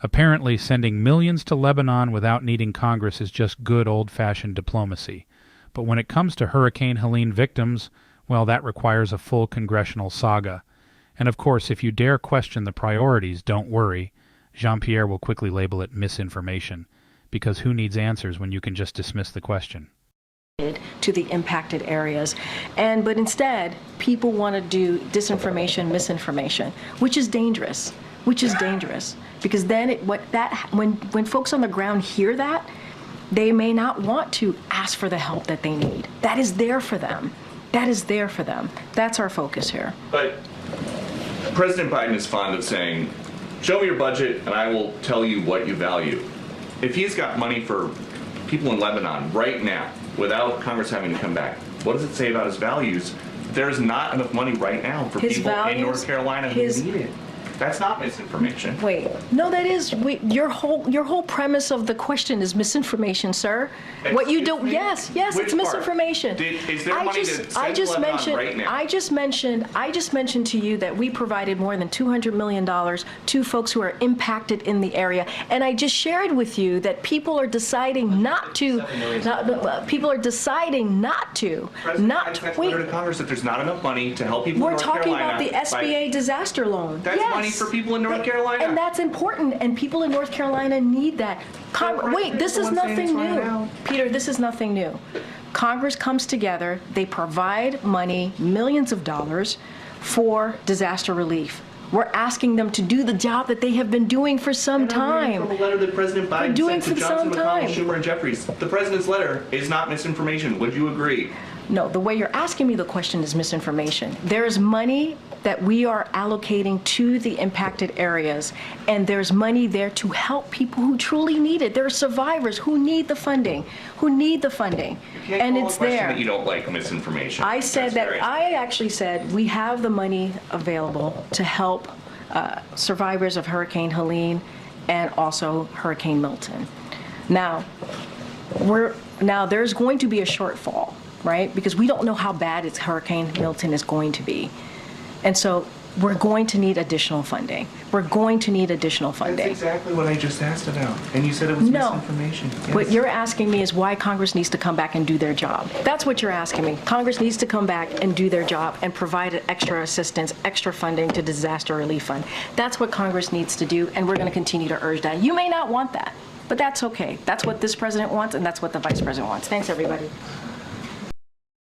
Apparently, sending millions to Lebanon without needing Congress is just good old-fashioned diplomacy. But when it comes to Hurricane Helene victims, well, that requires a full congressional saga. And of course, if you dare question the priorities, don't worry. Jean-Pierre will quickly label it misinformation, because who needs answers when you can just dismiss the question? To the impacted areas, but instead people want to do disinformation, misinformation, which is dangerous. Because then when folks on the ground hear that, they may not want to ask for the help that they need. That is there for them. That's our focus here. But President Biden is fond of saying, show me your budget and I will tell you what you value. If he's got money for people in Lebanon right now, without Congress having to come back, what does it say about his values? There's not enough money right now for people in North Carolina who need it. That's not misinformation. Wait, no, that is your whole premise of the question is misinformation, sir. What you do? Yes, it's misinformation. Is there money to send to Lebanon right now? I just mentioned to you that we provided more than $200 million to folks who are impacted in the area, and I just shared with you that people are deciding not to. People are deciding not to. Wait. To Congress that there's not enough money to help people in North Carolina. We're talking about the SBA disaster loan. That's money for people in North Carolina. And that's important, and people in North Carolina need that. Wait, this is nothing new. Peter, this is nothing new. Congress comes together, they provide money, millions of dollars, for disaster relief. We're asking them to do the job that they have been doing for some time. From a letter that President Biden sent to Johnson, McConnell, Schumer, and Jeffries. The president's letter is not misinformation. Would you agree? No, the way you're asking me the question is misinformation. There is money that we are allocating to the impacted areas, and there's money there to help people who truly need it. There are survivors who need the funding, and it's there. That you don't like misinformation. I actually said we have the money available to help survivors of Hurricane Helene and also Hurricane Milton. Now there's going to be a shortfall, right? Because we don't know how bad Hurricane Milton is going to be. And so we're going to need additional funding. That's exactly what I just asked about. And you said it was misinformation. Yes. What you're asking me is why Congress needs to come back and do their job. That's what you're asking me. Congress needs to come back and do their job and provide extra assistance, extra funding to disaster relief fund. That's what Congress needs to do, and we're going to continue to urge that. You may not want that, but that's okay. That's what this president wants, and that's what the vice president wants. Thanks, everybody.